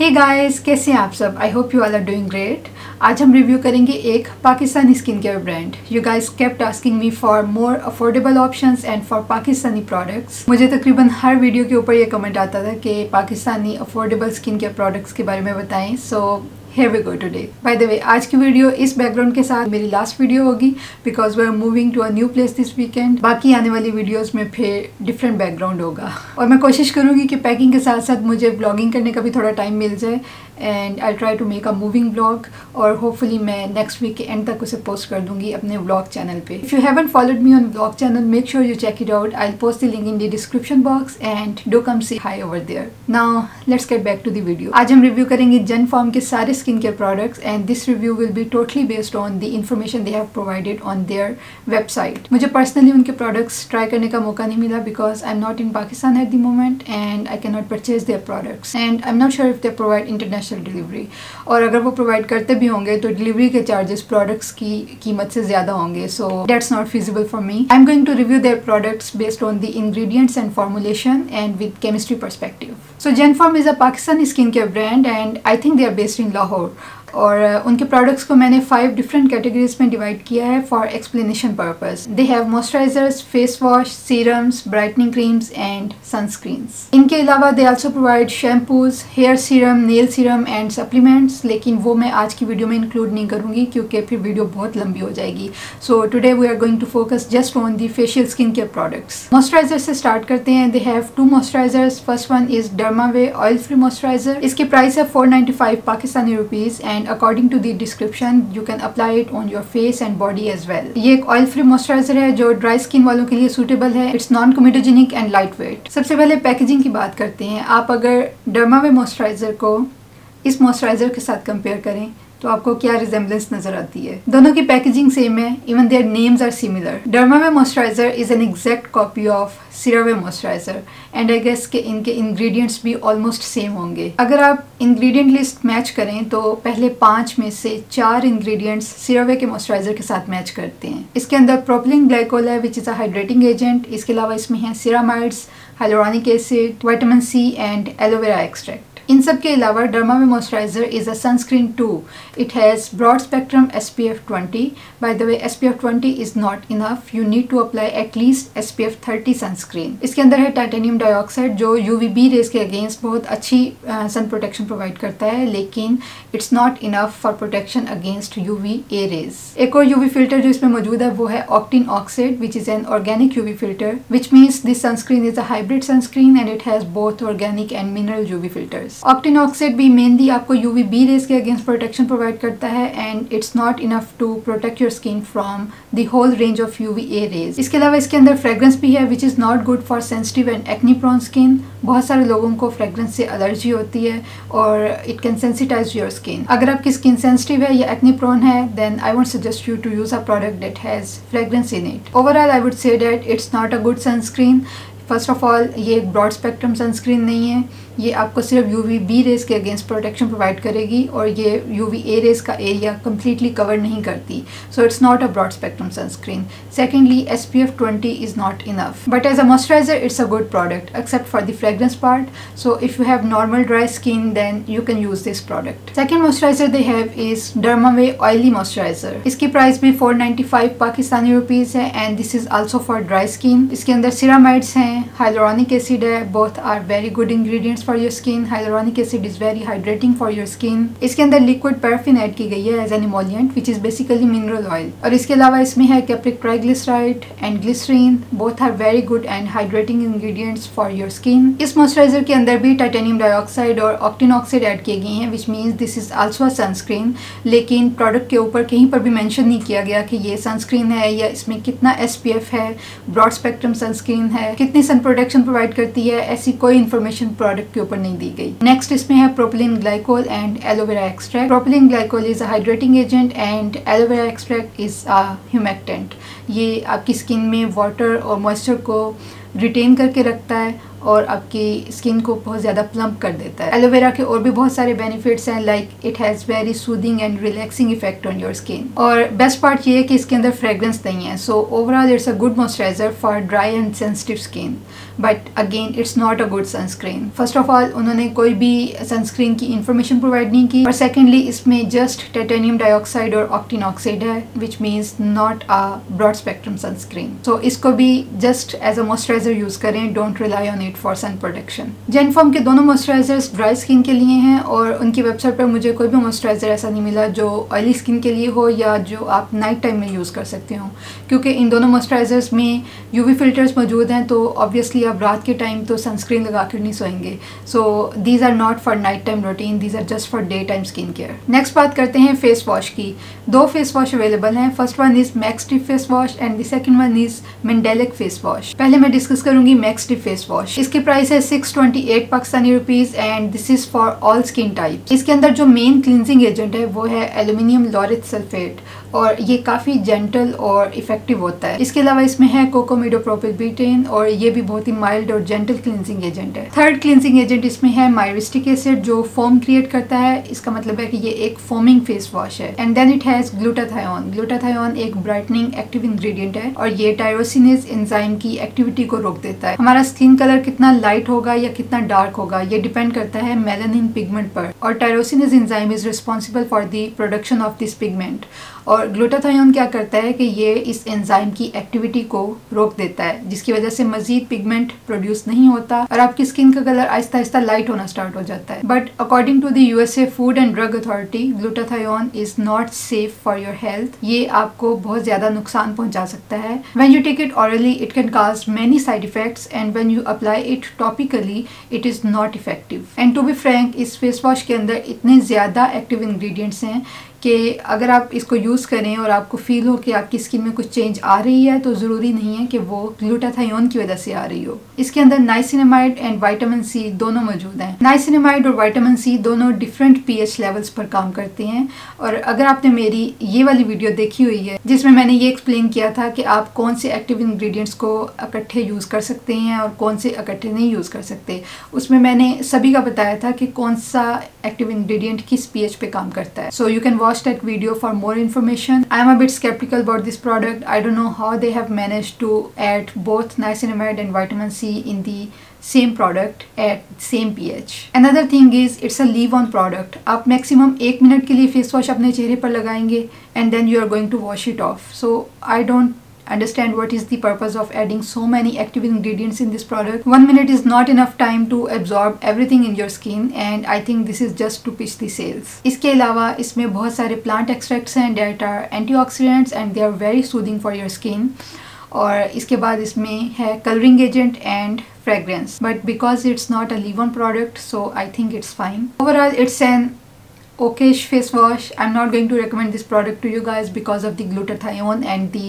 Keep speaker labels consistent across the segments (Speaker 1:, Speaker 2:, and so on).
Speaker 1: Hey guys, कैसे हैं आप सब। I hope you all are doing great. आज हम रिव्यू करेंगे एक Pakistani skin care brand. You guys kept asking me for more affordable options and for Pakistani products. मुझे तकरीबन हर वीडियो के ऊपर ये कमेंट आता था कि Pakistani affordable skin care products के बारे में बताएं। सो here we go today. By the way, आज की वीडियो इस बैकग्राउंड के साथ मेरी लास्ट वीडियो होगी because we are moving to a new place this weekend. बाकी आने वाली वीडियोस में फिर डिफरेंट बैकग्राउंड होगा और मैं कोशिश करूँगी कि पैकिंग के साथ साथ मुझे ब्लॉगिंग करने का भी थोड़ा टाइम मिल जाए and I try to make a moving blog और होपफुली मैं नेक्स्ट वीक के एंड तक उसे पोस्ट कर दूंगी अपने व्लॉग चैनल पे। If you haven't followed me on vlog channel, make sure you check it out. I post the link in the description box and do come say hi over there. Now let's get back to the video. आज हम review करेंगे जेनफॉर्म के सारे skin care products and this review will be totally based on the information they have provided on their website. मुझे personally उनके products try करने का मौका नहीं मिला because I'm not in Pakistan at the moment and I cannot purchase their products and I'm not sure if they provide international delivery. और अगर वो provide करते भी होंगे तो delivery के charges products की कीमत से ज़्यादा होंगे, so that's not feasible for me. I'm going to review their products based on the ingredients and formulation and with chemistry perspective. So Genform is a Pakistani skincare brand and I think they are based in Lahore. और उनके products को मैंने 5 different categories में divide किया है for explanation purpose. They have moisturisers, face wash, serums, brightening creams and sunscreens. इनके अलावा they also provide shampoos, hair serum, nail serum and supplements, लेकिन वो मैं आज की वीडियो में इंक्लूड नहीं करूँगी क्योंकि फिर वीडियो बहुत लंबी हो जाएगी। So today we are going to focus just on the facial skin care products. Moisturiser से स्टार्ट करते हैं। They have 2 moisturisers. First one is Dermive oil free moisturiser. इसकी प्राइस है 495 Pakistani rupees and according to the description you can apply it on your face and body as well. ये एक oil free moisturiser है जो dry skin वालों के लिए suitable है। It's non comedogenic and light weight. सबसे पहले पैकेजिंग की बात करते हैं। आप अगर डर्मावे मॉइस्चराइजर को इस मॉइस्चराइजर के साथ कंपेयर करें तो आपको क्या रिजेम्बलेंस नजर आती है। दोनों की पैकेजिंग सेम है, even their names are similar. Dermive moisturiser is an exact copy of CeraVe moisturiser and I guess के इनके इंग्रेडिएंट्स भी ऑलमोस्ट सेम होंगे। अगर आप इंग्रेडिएंट लिस्ट मैच करें तो पहले 5 में से 4 इंग्रेडिएंट्स सीरावे के मॉइस्चराइजर के साथ मैच करते हैं। इसके अंदर प्रोपिलीन ग्लाइकोल है which is a hydrating agent. इसके अलावा इसमें है ceramides, hyaluronic acid, vitamin C and aloe vera extract. इन सब के अलावा Dermaway moisturiser is a sunscreen too. It has broad spectrum SPF 20। By the way SPF 20 is not enough, you need to apply at least SPF 30 sunscreen. इसके अंदर है titanium dioxide जो UVB rays के against बहुत अच्छी सन प्रोटेक्शन प्रोवाइड करता है, लेकिन it's not enough for protection against UVA rays. एक और UV फिल्टर जो इसमें मौजूद है वो है octinoxate which is an organic UV filter which means this sunscreen is a hybrid sunscreen and it has both organic and mineral UV filters. Octinoxate भी mainly आपको UVB रेज के against protection provide करता है and it's not enough to protect your skin from the whole range of UVA rays. इसके अलावा इसके अंदर fragrance भी है which is not good for sensitive and acne prone skin. बहुत सारे लोगों को फ्रेग्रेंस से एलर्जी होती है और it can sensitise your skin. अगर आपकी स्किन सेंसिटिव है या एक्नी प्रोन है then I won't suggest you to use a product that has fragrance in it. Overall I would say that it's not a good sunscreen. First of all ये एक broad spectrum sunscreen नहीं है, ये आपको सिर्फ UVB rays के against protection provide करेगी और ये UVA रेज का एरिया कम्प्लीटली कवर नहीं करती। So it's not a broad spectrum sunscreen. Secondly SPF 20 is not enough, but as a moisturiser it's a good product except for the fragrance part. So if you have normal dry skin then you can use this product. Second moisturiser they have is Dermive oily moisturiser. इसकी price भी 495 Pakistani rupees है and this is also for dry skin. इसके अंदर ceramides हैं, hyaluronic acid है, both are very good ingredients for your skin. Hyaluronic acid is very hydrating for your skin. इसके अंदर liquid paraffin add की गई है as an emollient which is basically mineral oil और इसके अलावा इसमें है capric triglyceride and glycerine. Both are very good and hydrating ingredients for your skin. इस मॉइस्चराइजर के अंदर भी टाइटेनियम डाइऑक्साइड और ऑक्टिन ऑक्साइड ऐड किए गए हैं विच means this is also a sunscreen, लेकिन प्रोडक्ट के ऊपर कहीं पर भी मेंशन नहीं किया गया कि ये सनस्क्रीन है या इसमें कितना SPF है, ब्रॉड स्पेक्ट्रम सनस्क्रीन है, कितनी सन प्रोटेक्शन प्रोवाइड करती है, ऐसी कोई इन्फॉर्मेशन प्रोडक्ट के ऊपर नहीं दी गई। नेक्स्ट इसमें है propylene glycol and aloe vera extract. Propylene glycol is a hydrating agent and aloe vera extract is a humectant. ये आपकी स्किन में वाटर और मॉइस्चर को रिटेन करके रखता है और आपकी स्किन को बहुत ज़्यादा प्लम्प कर देता है। एलोवेरा के और भी बहुत सारे बेनिफिट्स हैं, like it has very soothing and relaxing effect on your skin. और बेस्ट पार्ट ये है कि इसके अंदर फ्रेग्रेंस नहीं है। So overall it's a good moisturiser for dry and sensitive skin, but again it's not a good sunscreen. First of all उन्होंने कोई भी सनस्क्रीन की इन्फॉर्मेशन प्रोवाइड नहीं की, और सेकेंडली इसमें जस्ट टाइटेनियम डाइऑक्साइड और ऑक्टिनॉक्साइड है, which means not a broad spectrum sunscreen. So इसको भी just as a moisturiser use करें, don't rely on it for sun protection. Jenpharm के दोनों मॉइस्चराइजर्स ड्राई स्किन के लिए हैं, और उनकी वेबसाइट पर मुझे कोई भी मॉइस्चराइजर ऐसा नहीं मिला जो ऑयली स्किन के लिए हो या जो आप नाइट टाइम में यूज़ कर सकते हो, क्योंकि इन दोनों मॉइस्चराइजर्स में यूवी फिल्टर्स मौजूद हैं, तो ऑब्वियसली आप रात के टाइम तो सनस्क्रीन लगा कर नहीं सोएंगे। So these are not for night time routine, these are just for day time skin care. Next बात करते हैं फेस वॉश की। दो फेस वॉश अवेलेबल हैं। First one is Max Tip face wash and the second one is mandelic face wash. पहले मैं discuss करूंगी Max Tip face wash. इसकी प्राइस है 628 Pakistani rupees and this is for all skin type. इसके अंदर जो main cleansing agent है वो है एल्यूमिनियम लॉरेट सल्फेट, और ये काफ़ी जेंटल और इफेक्टिव होता है। इसके अलावा इसमें है कोकोमिडोप्रोपिल बीटेन, और ये भी बहुत ही माइल्ड और जेंटल क्लिनजिंग एजेंट है। थर्ड क्लिनजिंग एजेंट इसमें है माइरिस्टिक एसिड, जो फोम क्रिएट करता है। इसका मतलब है कि ये एक फोमिंग फेस वॉश है। And then it has glutathione. Glutathione एक ब्राइटनिंग एक्टिव इंग्रेडिएंट है, और ये टायरोसिनेज एंजाइम की एक्टिविटी को रोक देता है। हमारा स्किन कलर कितना लाइट होगा या कितना डार्क होगा ये डिपेंड करता है मेलानिन पिगमेंट पर, और tyrosinase enzyme is responsible for the production of this pigment. और ग्लूटाथायोन क्या करता है कि ये इस एंजाइम की एक्टिविटी को रोक देता है, जिसकी वजह से मजीद पिगमेंट प्रोड्यूस नहीं होता और आपकी स्किन का कलर आहिस्ता आहिस्ता लाइट होना स्टार्ट हो जाता है। But according to the USA food and drug authority, glutathione is not safe for your health. ये आपको बहुत ज्यादा नुकसान पहुंचा सकता है। When you take it orally it can cause many side effects, and when you apply it topically it is not effective. And to be frank, इस face wash के अंदर इतने ज्यादा एक्टिव इंग्रेडिएंट्स हैं कि अगर आप इसको यूज़ करें और आपको फील हो कि आपकी स्किन में कुछ चेंज आ रही है, तो ज़रूरी नहीं है कि वो ग्लूटाथायोन की वजह से आ रही हो। इसके अंदर नाइसिनामाइड एंड विटामिन सी दोनों मौजूद हैं। नाइसिनामाइड और विटामिन सी दोनों डिफरेंट पीएच लेवल्स पर काम करते हैं, और अगर आपने मेरी ये वाली वीडियो देखी हुई है जिसमें मैंने ये एक्सप्लेन किया था कि आप कौन से एक्टिव इंग्रेडिएंट्स को इकट्ठे यूज़ कर सकते हैं और कौन से इकट्ठे नहीं यूज़ कर सकते, उसमें मैंने सभी का बताया था कि कौन सा एक्टिव इंग्रेडिएंट किस पीएच पे काम करता है। So you can watch that video for more information. I am a bit skeptical about this product. I don't know how they have managed to add both niacinamide and vitamin C in the same product at same pH. Another thing is it's a leave on product. आप maximum 1 minute के लिए face wash अपने चेहरे पर लगाएंगे and then you are going to wash it off. So I don't understand what is the purpose of adding so many active ingredients in this product. 1 minute is not enough time to absorb everything in your skin, and I think this is just to pitch the sales. इसके अलावा इसमें बहुत सारे plant extracts हैं that are antioxidants and they are very soothing for your skin. और इसके बाद इसमें है coloring agent and fragrance, but because it's not a leave-on product, so I think it's fine. Overall, it's an okayish face wash. I'm not going to recommend this product to you guys because of the glutathione and the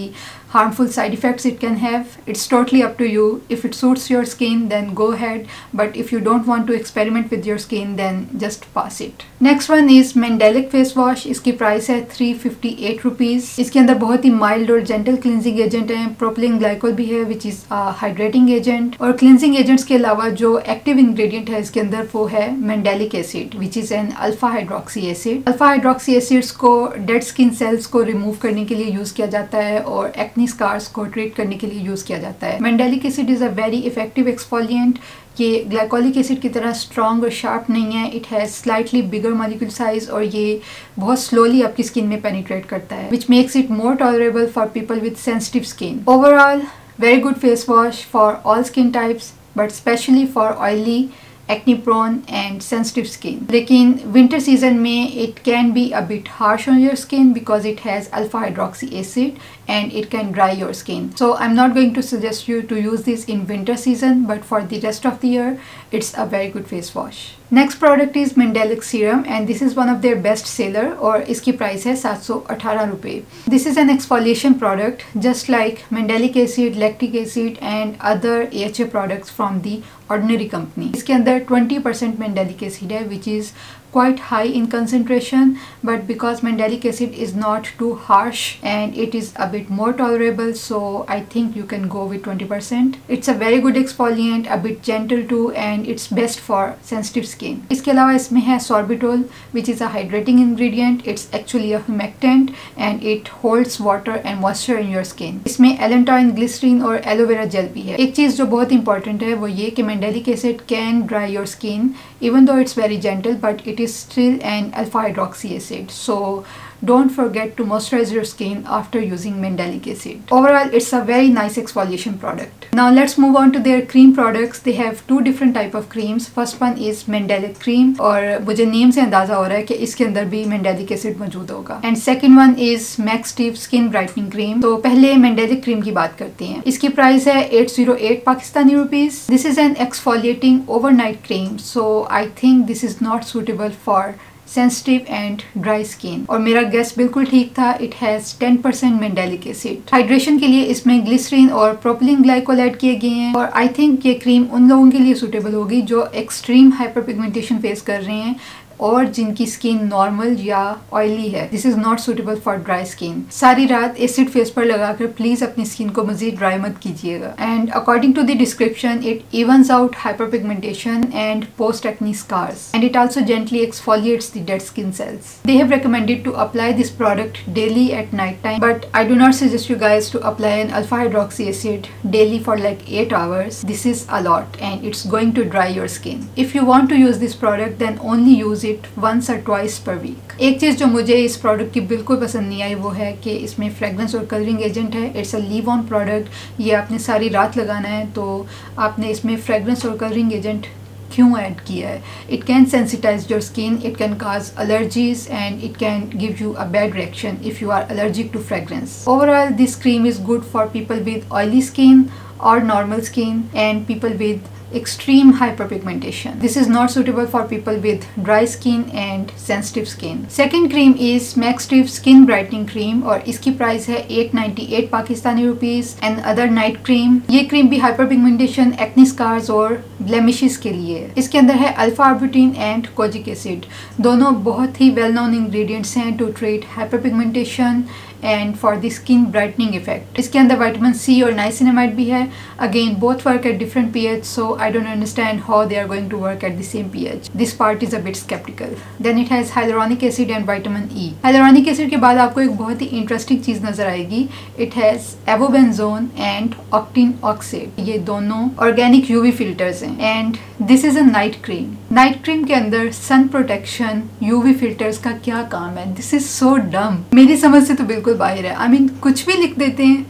Speaker 1: harmful side effects it can have. It's totally up to you. If it suits your skin, then go ahead, but if you don't want to experiment with your skin, then just pass it. Next one is Mandelic face wash. इसकी price है 358 rupees. इसके अंदर बहुत ही mild और gentle cleansing agent है। Propylene glycol भी है विच इज़ हाइड्रेटिंग एजेंट, और क्लिनजिंग एजेंट्स के अलावा जो एक्टिव इंग्रेडिएंट है इसके अंदर वो है mandelic acid which is an alpha hydroxy acid. Alpha hydroxy acids को डेड स्किन सेल्स को रिमूव करने के लिए यूज़ किया जाता है और एक्ने स्कार्स को ट्रीट करने के लिए यूज किया जाता है। Mandelic acid is a very effective exfoliant. ये ग्लाइकोलिक एसिड की तरह स्ट्रॉन्ग और शार्प नहीं है। It has slightly bigger molecule size, और ये बहुत स्लोली आपकी स्किन में पेनिट्रेट करता है which makes it more tolerable for people with sensitive skin. Overall very good face wash for all skin types, but specially for oily, acne prone and sensitive skin. लेकिन winter season में it can be a bit harsh on your skin because it has alpha hydroxy acid and it can dry your skin. So I'm not going to suggest you to use this in winter season, but for the rest of the year it's a very good face wash. Next product is Mandelic serum and this is one of their best seller, और इसकी price है 718 रुपये. This is an exfoliation product just like Mandelic acid, lactic acid and other AHA products from the ordinary company. इसके अंदर 20% Mandelic acid है which is quite high in concentration, but because mandelic acid is not too harsh and it is a bit more tolerable, so I think you can go with 20%. It's a very good exfoliant, a bit gentle too, and it's best for sensitive skin. इसके अलावा इसमें है sorbitol, which is a hydrating ingredient. It's actually a humectant and it holds water and moisture in your skin. इसमें allantoin, glycerin और aloe vera gel भी है। एक चीज़ जो बहुत इंपॉर्टेंट है वो ये कि mandelic acid can dry your skin even though it's very gentle, but it is still an alpha hydroxy acid, so don't forget to moisturize your skin after using mandelic acid. Overall, it's a very nice exfoliation product. Now let's move on to their cream products. They have two different type of creams. First one is mandelic cream, और मुझे name से अंदाजा हो रहा है कि इसके अंदर भी mandelic acid मौजूद होगा. And second one is Max Tip Skin Brightening Cream. तो पहले mandelic cream की बात करते हैं. इसकी प्राइस है 808 Pakistani rupees. This is an exfoliating overnight cream, so I think this is not suitable for sensitive and dry skin. और मेरा गेस बिल्कुल ठीक था. It has 10% mandelic acid. Hydration के लिए इसमें ग्लिसरीन और प्रोपिलीन ग्लाइकोल ऐड किए गए हैं, और आई थिंक ये क्रीम उन लोगों के लिए सूटेबल होगी जो एक्सट्रीम हाइपरपिगमेंटेशन फेस कर रहे हैं और जिनकी स्किन नॉर्मल या ऑयली है. This is not suitable for dry skin. सारी रात एसिड फेस पर लगाकर प्लीज अपनी स्किन को मजीद ड्राई मत कीजिएगा. And according to the description it evens out hyperpigmentation and post acne scars, and it also gently exfoliates the dead skin cells. They have recommended to apply this product daily at night time, but I do not suggest you guys to apply an alpha hydroxy acid daily for like 8 hours. This is a lot and it's going to dry your skin. If you want to use this product, then only use it once or twice per week. एक चीज़ जो मुझे इस product की बिल्कुल पसंद नहीं आई वो है कि इसमें फ्रेगरेंस और कलरिंग एजेंट है. It's a leave on product. ये आपने सारी रात लगाना है, तो आपने इसमें फ्रेगरेंस और कलरिंग एजेंट क्यों ऐड किया है? It can sensitise your skin, it can cause allergies and it can give you a bad reaction if you are allergic to fragrance. Overall this cream is good for people with oily skin or normal skin and people with extreme hyperpigmentation. This is not suitable for people with dry skin and sensitive skin. Second cream is Max Tip Skin Brightening Cream और इसकी price है 898 Pakistani rupees. And other night cream. ये cream भी hyperpigmentation, acne scars और blemishes के लिए है. इसके अंदर है alpha arbutin and kojic acid. दोनों बहुत ही वेल नोन इंग्रेडिएंट्स हैं to treat hyperpigmentation and for the skin brightening effect. इसके अंदर विटामिन सी और नाइसिनामाइड भी है. Again both work at different pH, so I don't understand how they are going to work at the same pH. This part is a bit skeptical. Then it has hyaluronic acid and vitamin E. Hyaluronic acid के बाद आपको एक बहुत ही interesting चीज़ नजर आएगी. It has avobenzone and octine oxide. ये दोनों organic UV filters हैं. And this is a night cream. Night cream के अंदर सन प्रोटेक्शन यूवी फिल्टर्स का क्या काम है? दिस इज सो डम. मेरी समझ से तो बिल्कुल बाहर है. I mean कुछ भी लिख देते हैं.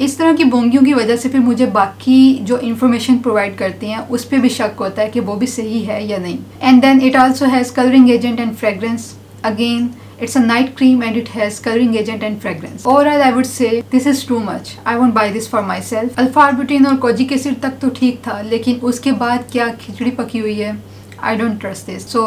Speaker 1: इस तरह की बोंगियों की वजह से फिर मुझे बाकी जो इन्फॉर्मेशन प्रोवाइड करते हैं उस पर भी शक होता है कि वो भी सही है या नहीं. And then it also has colouring agent and fragrance. Again it's a night cream and it has coloring agent and fragrance. Overall I would say this is too much. I won't buy this for myself. Alpha arbutin और kojic acid तक तो ठीक था, लेकिन उसके बाद क्या खिचड़ी पकी हुई है. I don't trust this. So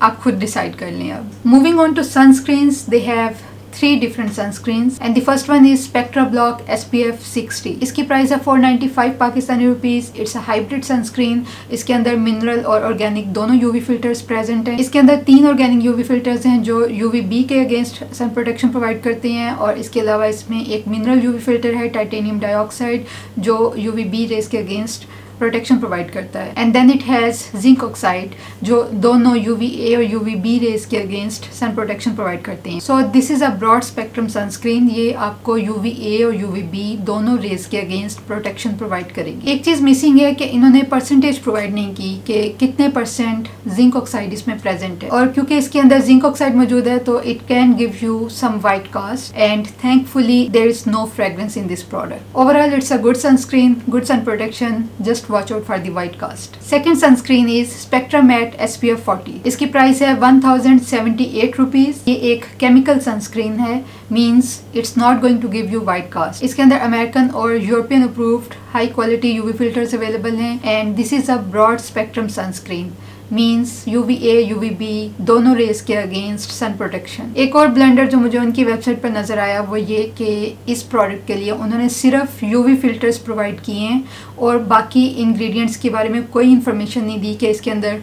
Speaker 1: आप खुद डिसाइड कर लें. अब moving on to sunscreens, they have 3 different sunscreens and the first one is Spectra Block SPF 60. इसकी प्राइस है 495 Pakistani rupees. It's a hybrid sunscreen. इसके अंदर मिनरल और ऑर्गेनिक दोनों यूवी फिल्टर्स प्रेजेंट हैं. इसके अंदर 3 ऑर्गेनिक यूवी फिल्टर्स हैं जो UVB के अगेंस्ट सन प्रोटेक्शन प्रोवाइड करते हैं, और इसके अलावा इसमें एक मिनरल यूवी फिल्टर है टाइटेनियम डाइऑक्साइड जो UVB रेज के अगेंस्ट प्रोटेक्शन प्रोवाइड करता है. And then it has zinc oxide जो दोनों UVA और UVB रेज के अगेंस्ट सन प्रोटेक्शन प्रोवाइड करते हैं. So this is a broad spectrum sunscreen. ये आपको UVA और UVB दोनों रेज के अगेंस्ट प्रोटेक्शन प्रोवाइड करेगी. एक चीज़ मिसिंग है कि इन्होंने परसेंटेज प्रोवाइड नहीं की कि कितने परसेंट जिंक ऑक्साइड इसमें प्रेजेंट है, और क्योंकि इसके अंदर जिंक ऑक्साइड मौजूद है तो it can give you some white cast, and thankfully there is no fragrance in this product. Overall it's a good sunscreen, good sun protection. Just watch out for the white cast. Second sunscreen is Spectra Matte SPF 40. इसकी price है 1078 rupees. ये एक chemical sunscreen है, means it's not going to give you white cast. इसके अंदर American और European approved high quality UV filters available हैं, and this is a broad spectrum sunscreen. Means UVA UVB दोनों rays के against sun protection. एक और blender जो मुझे उनकी वेबसाइट पर नज़र आया वो ये कि इस प्रोडक्ट के लिए उन्होंने सिर्फ UV फिल्टर्स प्रोवाइड किए हैं और बाकी इंग्रेडिएंट्स के बारे में कोई इन्फॉर्मेशन नहीं दी कि इसके अंदर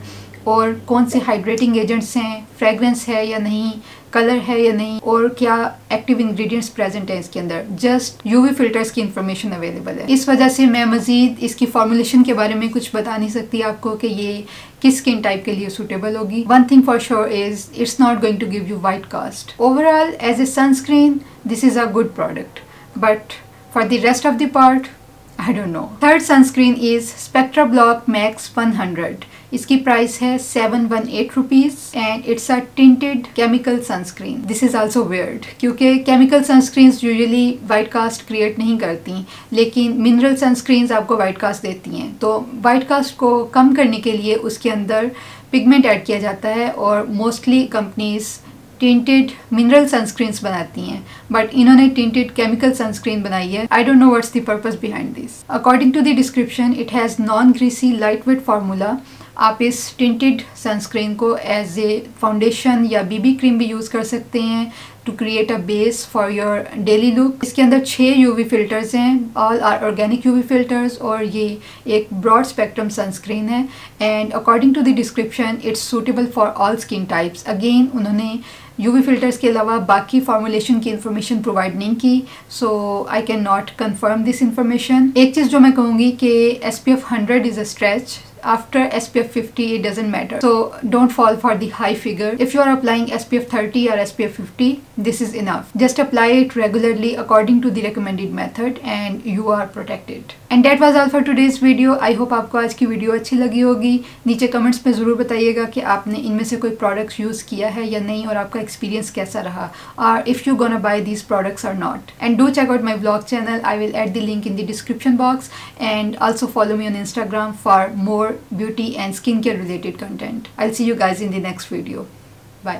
Speaker 1: और कौन से हाइड्रेटिंग एजेंट्स हैं, फ्रेगरेंस है या नहीं, कलर है या नहीं, और क्या एक्टिव इंग्रेडिएंट्स प्रेजेंट है इसके अंदर। जस्ट यूवी फिल्टर्स की इंफॉर्मेशन अवेलेबल है। इस वजह से मैं मजीद इसकी फॉर्मुलेशन के बारे में कुछ बता नहीं सकती आपको कि ये किस स्किन टाइप के लिए सूटेबल होगी। One thing for sure is it's not going to give you white cast. Overall as a sunscreen this is a good product, but for the rest of the part I don't know. Third sunscreen is Spectra Block Max 100. इसकी price है 718 rupees and it's a tinted chemical sunscreen. This is also weird क्योंकि chemical sunscreens usually white cast create नहीं करती, लेकिन mineral sunscreens आपको white cast देती हैं। तो वाइट कास्ट को कम करने के लिए उसके अंदर पिगमेंट ऐड किया जाता है और mostly companies tinted mineral sunscreens बनाती हैं, बट इन्होंने टिंटेड केमिकल सनस्क्रीन बनाई है। I don't know what's the purpose behind this. According to the description it has non greasy light weight formula. आप इस टिंटेड सनस्क्रीन को एज ए फाउंडेशन या BB cream भी यूज़ कर सकते हैं to create a base for your daily look. इसके अंदर 6 यूवी फिल्टर्स हैं, all are organic UV filters, और ये एक ब्रॉड स्पेक्ट्रम सनस्क्रीन है and according to the description it's suitable for all skin types. Again उन्होंने यूवी फिल्टर्स के अलावा बाकी फॉर्मुलेशन की इन्फॉर्मेशन प्रोवाइड नहीं की, so I can not confirm this information. एक चीज़ जो मैं कहूँगी कि SPF 100 is a stretch. After SPF 50 it doesn't matter, so don't fall for the high figure. If you are applying SPF 30 or SPF 50, this is enough. Just apply it regularly according to the recommended method and you are protected. And that was all for today's video. I hope आपको आज की video अच्छी लगी होगी। नीचे comments में ज़रूर बताइएगा कि आपने इनमें से कोई प्रोडक्ट्स यूज़ किया है या नहीं और आपका एक्सपीरियंस कैसा रहा, और if you gonna buy these products or not. And do check out my vlog channel. I will add the link in the description box, and also follow me on Instagram for more beauty and skincare related content. I'll see you guys in the next video. Bye.